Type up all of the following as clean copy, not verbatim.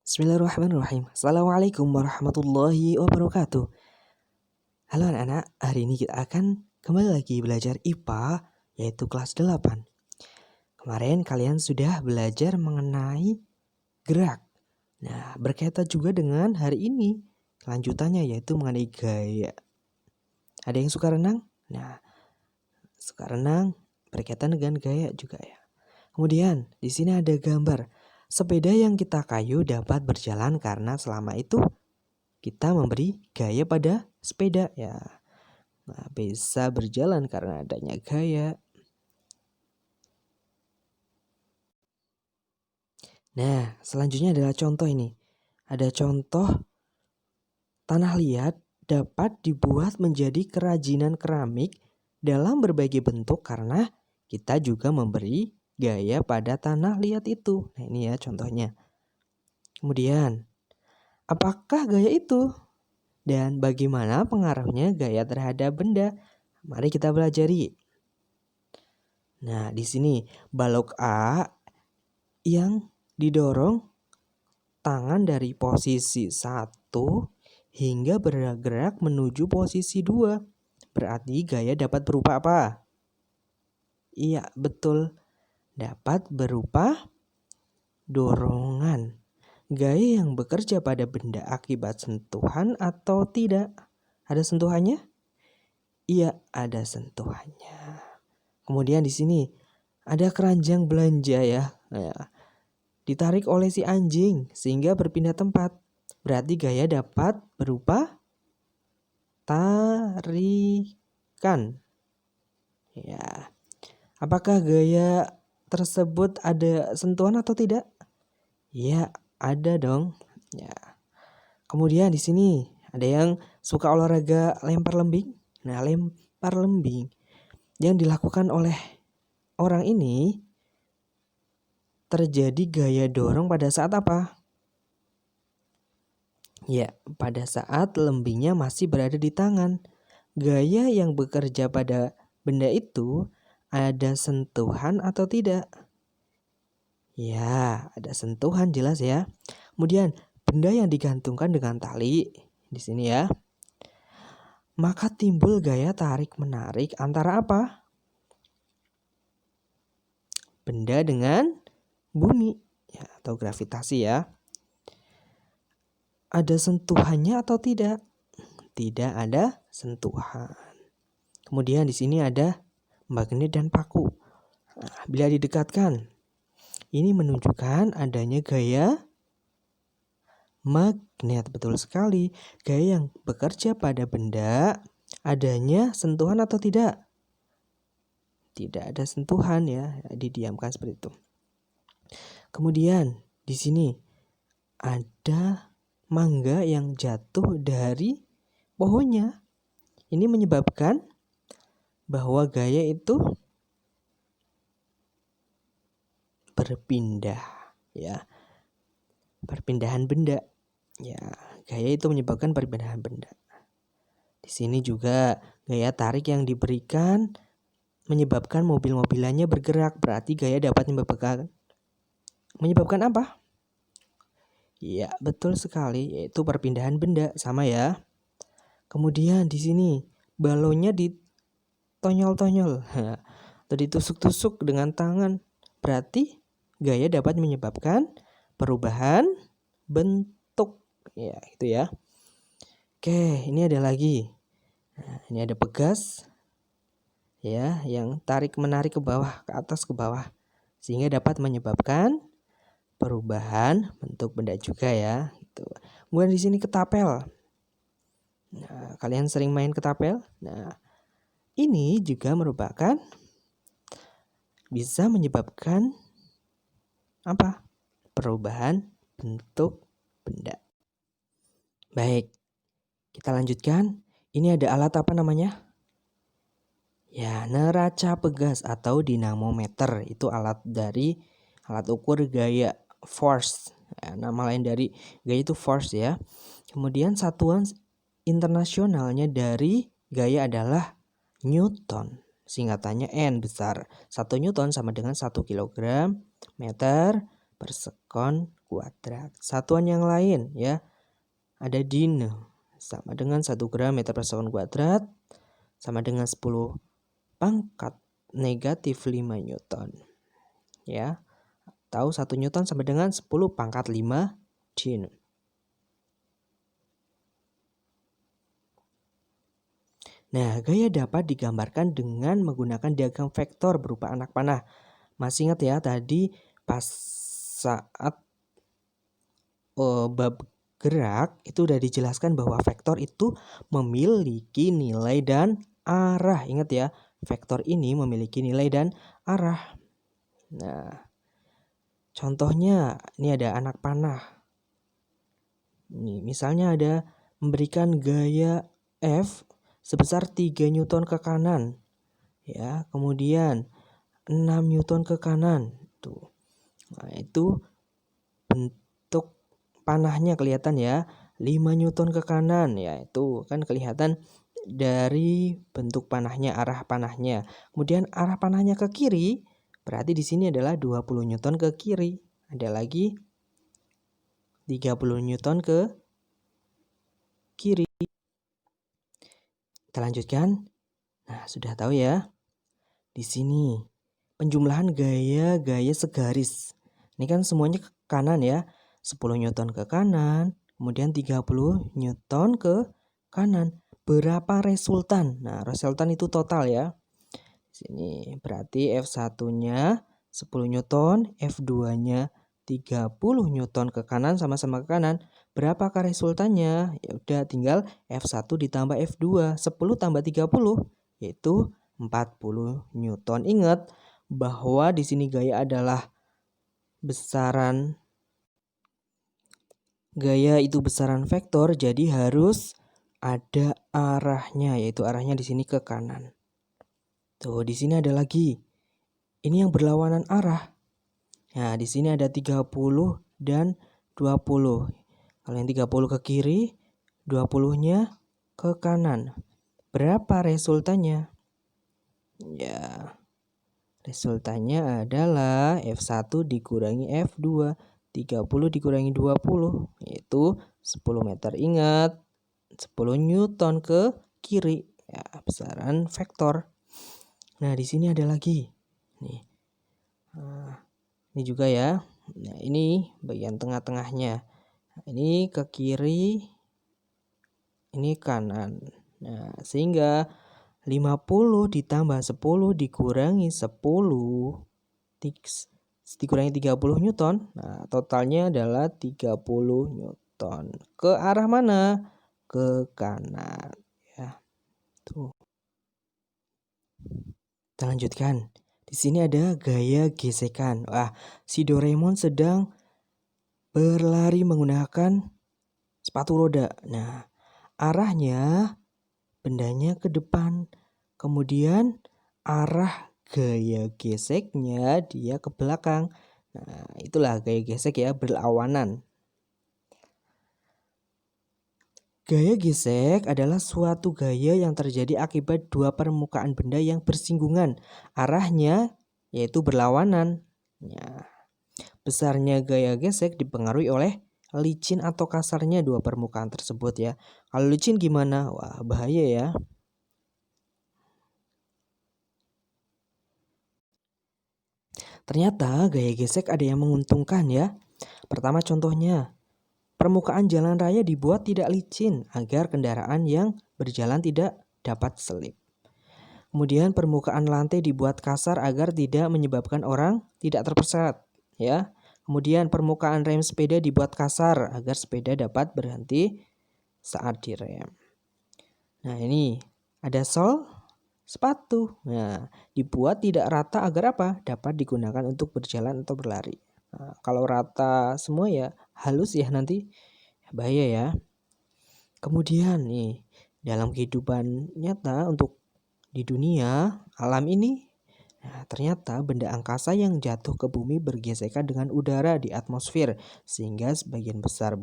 Bismillahirrahmanirrahim. Assalamualaikum warahmatullahi wabarakatuh. Halo anak-anak, hari ini kita akan kembali lagi belajar IPA, yaitu kelas 8. Kemarin kalian sudah belajar mengenai gerak. Nah, berkaitan juga dengan hari ini, lanjutannya yaitu mengenai gaya. Ada yang suka renang? Nah, suka renang berkaitan dengan gaya juga ya. Kemudian, di sini ada gambar. Sepeda yang kita kayu dapat berjalan karena selama itu kita memberi gaya pada sepeda ya. Nah, bisa berjalan karena adanya gaya. Nah, selanjutnya adalah contoh ini. Ada contoh tanah liat dapat dibuat menjadi kerajinan keramik dalam berbagai bentuk karena kita juga memberi gaya pada tanah liat itu. Nah, ini ya contohnya. Kemudian, apakah gaya itu? Dan bagaimana pengaruhnya gaya terhadap benda? Mari kita pelajari. Nah, di sini balok A yang didorong tangan dari posisi 1 hingga bergerak menuju posisi 2. Berarti gaya dapat berupa apa? Iya, betul. Dapat berupa dorongan. Gaya yang bekerja pada benda akibat sentuhan atau tidak? Ada sentuhannya? Iya, ada sentuhannya. Kemudian di sini ada keranjang belanja ya. Nah, ditarik oleh si anjing sehingga berpindah tempat. Berarti gaya dapat berupa tarikan. Ya. Apakah gaya tersebut ada sentuhan atau tidak? Ya, ada dong. Ya. Kemudian di sini ada yang suka olahraga lempar lembing. Nah, lempar lembing yang dilakukan oleh orang ini terjadi gaya dorong pada saat apa? Ya, pada saat lembingnya masih berada di tangan. Gaya yang bekerja pada benda itu ada sentuhan atau tidak? Ya, ada sentuhan jelas ya. Kemudian benda yang digantungkan dengan tali di sini ya. Maka timbul gaya tarik-menarik antara apa? Benda dengan bumi ya, atau gravitasi ya. Ada sentuhannya atau tidak? Tidak ada sentuhan. Kemudian di sini ada magnet dan paku. Nah, bila didekatkan, ini menunjukkan adanya gaya magnet. Betul sekali. Gaya yang bekerja pada benda adanya sentuhan atau tidak? Tidak ada sentuhan ya, didiamkan seperti itu. Kemudian di sini ada mangga yang jatuh dari pohonnya. Ini menyebabkan bahwa gaya itu berpindah ya. Perpindahan benda. Ya, gaya itu menyebabkan perpindahan benda. Di sini juga gaya tarik yang diberikan menyebabkan mobil-mobilannya bergerak. Berarti gaya dapat menyebabkan apa? Ya, betul sekali, yaitu perpindahan benda, sama ya. Kemudian di sini balonnya ditonyol-tonyol atau ditusuk-tusuk dengan tangan. Berarti gaya dapat menyebabkan perubahan bentuk. Ya, itu ya. Oke, ini ada lagi. Nah, ini ada pegas ya, yang tarik-menarik ke bawah, ke atas ke bawah, sehingga dapat menyebabkan perubahan bentuk benda juga ya. Gitu. Kemudian di sini ketapel. Nah, kalian sering main ketapel? Nah, ini juga merupakan bisa menyebabkan apa? Perubahan bentuk benda. Baik, kita lanjutkan. Ini ada alat apa namanya? Ya, neraca pegas atau dinamometer. Itu alat ukur gaya, force. Ya, nama lain dari gaya itu force ya. Kemudian satuan internasionalnya dari gaya adalah Newton. Singkatannya N besar. 1 Newton sama dengan 1 kilogram meter per sekon kuadrat. Satuan yang lain ya, ada din sama dengan 1 gram meter per sekon kuadrat sama dengan 10 pangkat negatif 5 Newton ya. Tahu 1 Newton sama dengan 10 pangkat 5 din. Nah, gaya dapat digambarkan dengan menggunakan diagram vektor berupa anak panah. Masih ingat ya tadi pas saat bab gerak itu udah dijelaskan bahwa vektor itu memiliki nilai dan arah. Ingat ya, vektor ini memiliki nilai dan arah. Nah, contohnya ini ada anak panah. Nih, misalnya ada memberikan gaya F sebesar 3 Newton ke kanan. Ya, kemudian 6 Newton ke kanan. Tuh. Nah, itu bentuk panahnya kelihatan ya. 5 Newton ke kanan, ya itu kan kelihatan dari bentuk panahnya, arah panahnya. Kemudian arah panahnya ke kiri, berarti di sini adalah 20 Newton ke kiri. Ada lagi 30 Newton ke kiri. Kita lanjutkan. Nah, sudah tahu ya. Di sini penjumlahan gaya-gaya segaris. Ini kan semuanya ke kanan ya. 10 Newton ke kanan, kemudian 30 Newton ke kanan. Berapa resultan? Nah, resultan itu total ya. Di sini berarti F1-nya 10 Newton, F2-nya 30 Newton ke kanan, sama-sama ke kanan. Berapakah resultannya? Ya udah tinggal F1 ditambah F2, 10 tambah 30 yaitu 40 Newton. Ingat bahwa di sini gaya adalah besaran, gaya itu besaran vektor, jadi harus ada arahnya, yaitu arahnya di sini ke kanan. Tuh, di sini ada lagi. Ini yang berlawanan arah. Nah, di sini ada 30 dan 20. Kalau yang 30 ke kiri, 20-nya ke kanan. Berapa resultannya? Ya, resultannya adalah F1 dikurangi F2, 30 dikurangi 20, yaitu 10 meter. Ingat, 10 Newton ke kiri, ya, besaran vektor. Nah, di sini ada lagi. Nih. Nah, ini juga ya. Nah, ini bagian tengah-tengahnya. Ini ke kiri, ini kanan. Nah, sehingga 50 ditambah 10 dikurangi 10 dikurangi 30 Newton. Nah, totalnya adalah 30 Newton. Ke arah mana? Ke kanan. Ya. Tuh. Kita lanjutkan. Di sini ada gaya gesekan. Wah, si Doraemon sedang berlari menggunakan sepatu roda. Nah, arahnya bendanya ke depan. Kemudian arah gaya geseknya dia ke belakang. Nah, itulah gaya gesek ya, berlawanan. Gaya gesek adalah suatu gaya yang terjadi akibat dua permukaan benda yang bersinggungan. Arahnya yaitu berlawanan. Ya. Besarnya gaya gesek dipengaruhi oleh licin atau kasarnya dua permukaan tersebut ya. Kalau licin gimana? Wah, bahaya ya. Ternyata gaya gesek ada yang menguntungkan ya. Pertama contohnya, permukaan jalan raya dibuat tidak licin agar kendaraan yang berjalan tidak dapat selip. Kemudian permukaan lantai dibuat kasar agar tidak menyebabkan orang tidak terpleset ya. Kemudian permukaan rem sepeda dibuat kasar agar sepeda dapat berhenti saat direm. Nah, ini ada sol sepatu. Nah, dibuat tidak rata agar apa? Dapat digunakan untuk berjalan atau berlari. Nah, kalau rata semua ya halus ya nanti bahaya ya. Kemudian nih, dalam kehidupan nyata untuk di dunia alam ini, nah, ternyata benda angkasa yang jatuh ke bumi bergesekan dengan udara di atmosfer sehingga sebagian besar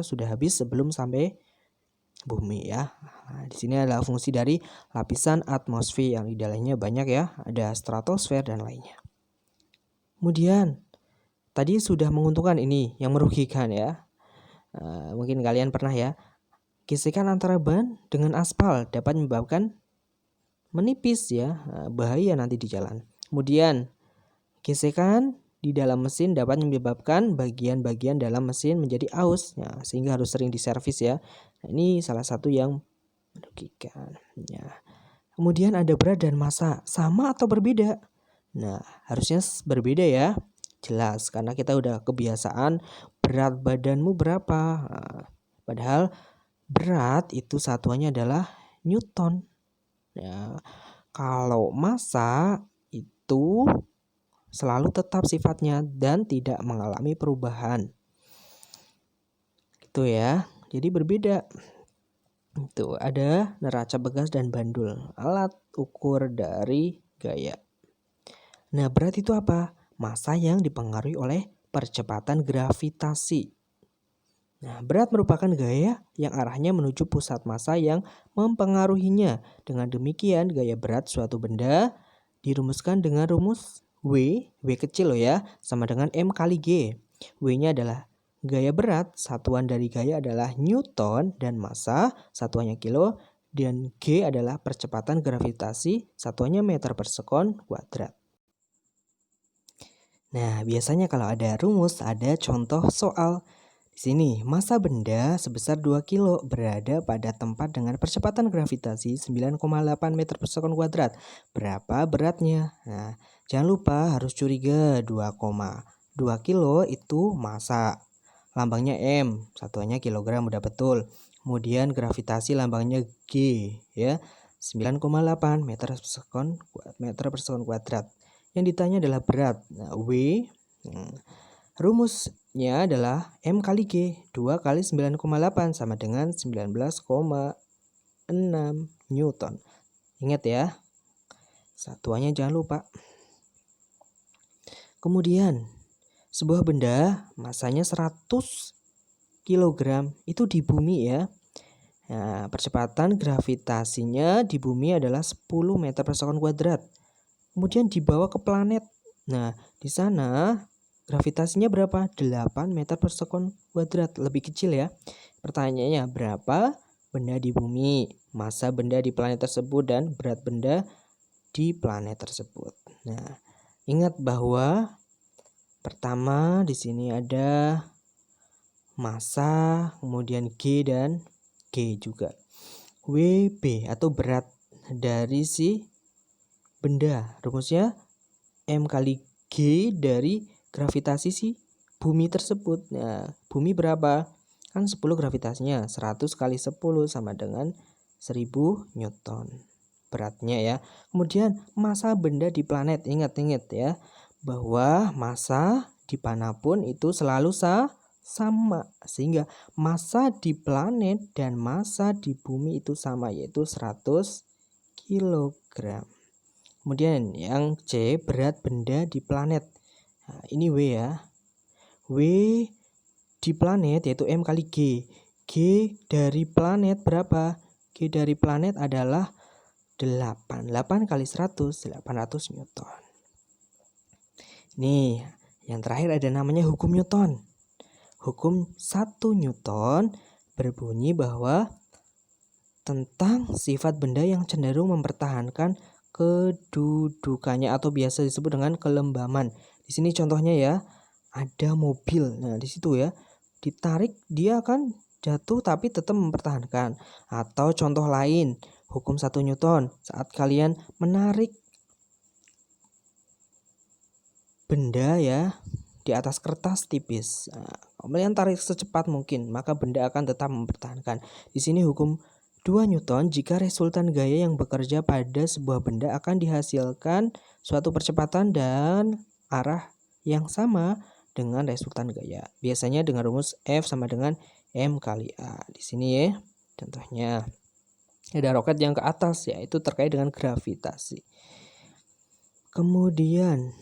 sudah habis sebelum sampai bumi ya. Nah, di sini adalah fungsi dari lapisan atmosfer yang di dalamnya banyak ya, ada stratosfer dan lainnya. Kemudian tadi sudah menguntungkan, ini yang merugikan ya. Mungkin kalian pernah ya, gesekan antara ban dengan aspal dapat menyebabkan menipis ya, bahaya nanti di jalan. Kemudian gesekan di dalam mesin dapat menyebabkan bagian-bagian dalam mesin menjadi aus ya, sehingga harus sering diservis ya. Nah, ini salah satu yang merugikan ya. Kemudian ada berat dan massa, sama atau berbeda? Nah, harusnya berbeda ya. Jelas, karena kita udah kebiasaan berat badanmu berapa. Nah, padahal berat itu satuannya adalah Newton. Ya, kalau massa itu selalu tetap sifatnya dan tidak mengalami perubahan. Gitu ya. Jadi berbeda. Itu ada neraca bekas dan bandul, alat ukur dari gaya. Nah, berat itu apa? Massa yang dipengaruhi oleh percepatan gravitasi. Nah, berat merupakan gaya yang arahnya menuju pusat massa yang mempengaruhinya. Dengan demikian, gaya berat suatu benda dirumuskan dengan rumus W kecil loh ya, sama dengan M kali G. W-nya adalah gaya berat, satuan dari gaya adalah Newton, dan massa, satuannya kilo, dan G adalah percepatan gravitasi, satuannya meter per sekon kuadrat. Nah, biasanya kalau ada rumus, ada contoh soal. Di sini, massa benda sebesar 2 kilo berada pada tempat dengan percepatan gravitasi 9,8 meter per sekon kuadrat. Berapa beratnya? Nah, jangan lupa harus curiga, 2,2 kilo itu massa. Lambangnya M, satuannya kilogram, udah betul. Kemudian gravitasi lambangnya G ya, 9,8 meter per sekon kuadrat. Yang ditanya adalah berat. Nah, W rumusnya adalah M kali G. 2 kali 9,8 sama dengan 19,6 Newton. Ingat ya, satuannya jangan lupa. Kemudian sebuah benda massanya 100 kg itu di bumi ya. Nah, percepatan gravitasinya di bumi adalah 10 meter per sekon kuadrat. Kemudian dibawa ke planet. Nah, di sana gravitasinya berapa? 8 meter per sekon kuadrat, lebih kecil ya. Pertanyaannya, berapa benda di bumi, massa benda di planet tersebut, dan berat benda di planet tersebut. Nah, ingat bahwa pertama di sini ada massa, kemudian G dan G juga. WB atau berat dari si benda, rumusnya M kali G dari gravitasi si bumi tersebut. Nah, bumi berapa? Kan 10 gravitasinya, 100 kali 10 sama dengan 1000 Newton beratnya ya. Kemudian massa benda di planet, ingat-ingat ya, bahwa massa dimanapun itu selalu sama, sehingga massa di planet dan massa di bumi itu sama, yaitu 100 kg. Kemudian yang C, berat benda di planet. Nah, ini W ya. W di planet yaitu M kali G. G dari planet berapa? G dari planet adalah 8. 8 kali 100, 800 Newton. Nih, yang terakhir ada namanya hukum Newton. Hukum 1 Newton berbunyi bahwa tentang sifat benda yang cenderung mempertahankan kedudukannya atau biasa disebut dengan kelembaman. Di sini contohnya ya, ada mobil. Nah, di situ ya, ditarik dia akan jatuh tapi tetap mempertahankan. Atau contoh lain, hukum 1 Newton, saat kalian menarik benda ya di atas kertas tipis. Nah, kalian tarik secepat mungkin, maka benda akan tetap mempertahankan. Di sini hukum 2 Newton, jika resultan gaya yang bekerja pada sebuah benda akan dihasilkan suatu percepatan dan arah yang sama dengan resultan gaya. Biasanya dengan rumus F sama dengan M kali A. Di sini ya, contohnya ada roket yang ke atas, yaitu terkait dengan gravitasi. Kemudian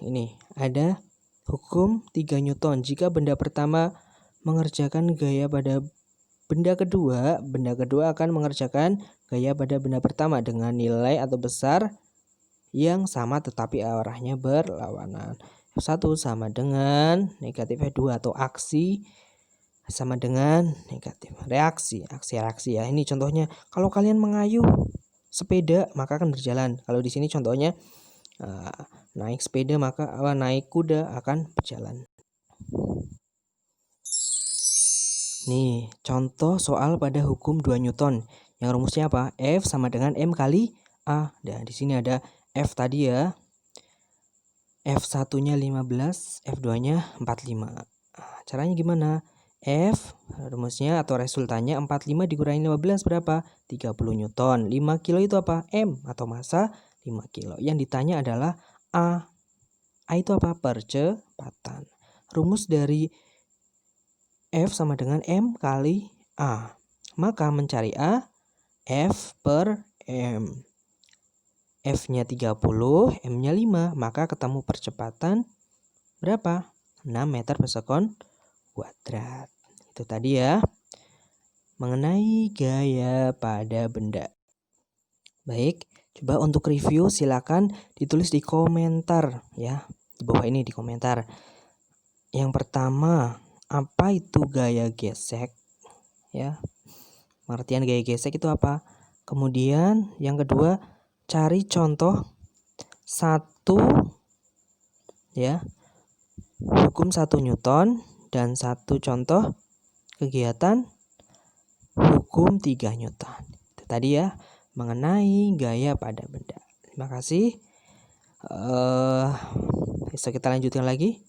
ini ada hukum 3 Newton. Jika benda pertama mengerjakan gaya pada benda kedua akan mengerjakan gaya pada benda pertama dengan nilai atau besar yang sama tetapi arahnya berlawanan. F1 sama dengan negatif F2 atau aksi sama dengan negatif. Reaksi ya. Ini contohnya kalau kalian mengayuh sepeda maka akan berjalan. Kalau di sini contohnya naik sepeda maka naik kuda akan berjalan. Nih, contoh soal pada hukum 2 Newton. Yang rumusnya apa? F sama dengan M kali A. Dan di sini ada F tadi ya. F1-nya 15, F2-nya 45. Caranya gimana? F rumusnya atau resultannya 45 dikurangi 15 berapa? 30 Newton. 5 kilo itu apa? M atau massa 5 kilo. Yang ditanya adalah A. A itu apa? Percepatan. Rumus dari F sama dengan M kali A. Maka mencari A, F per M. F-nya 30, M-nya 5. Maka ketemu percepatan berapa? 6 meter per sekon kuadrat. Itu tadi ya. Mengenai gaya pada benda. Baik, coba untuk review silakan ditulis di komentar ya. Di bawah ini di komentar. Yang pertama, apa itu gaya gesek? Ya. Pengertian gaya gesek itu apa? Kemudian yang kedua, cari contoh 1 ya. Hukum 1 Newton dan 1 contoh kegiatan hukum 3 Newton. Itu tadi ya mengenai gaya pada benda. Terima kasih. Bisa kita lanjutkan lagi.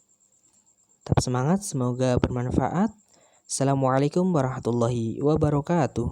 Tetap semangat, semoga bermanfaat. Assalamualaikum warahmatullahi wabarakatuh.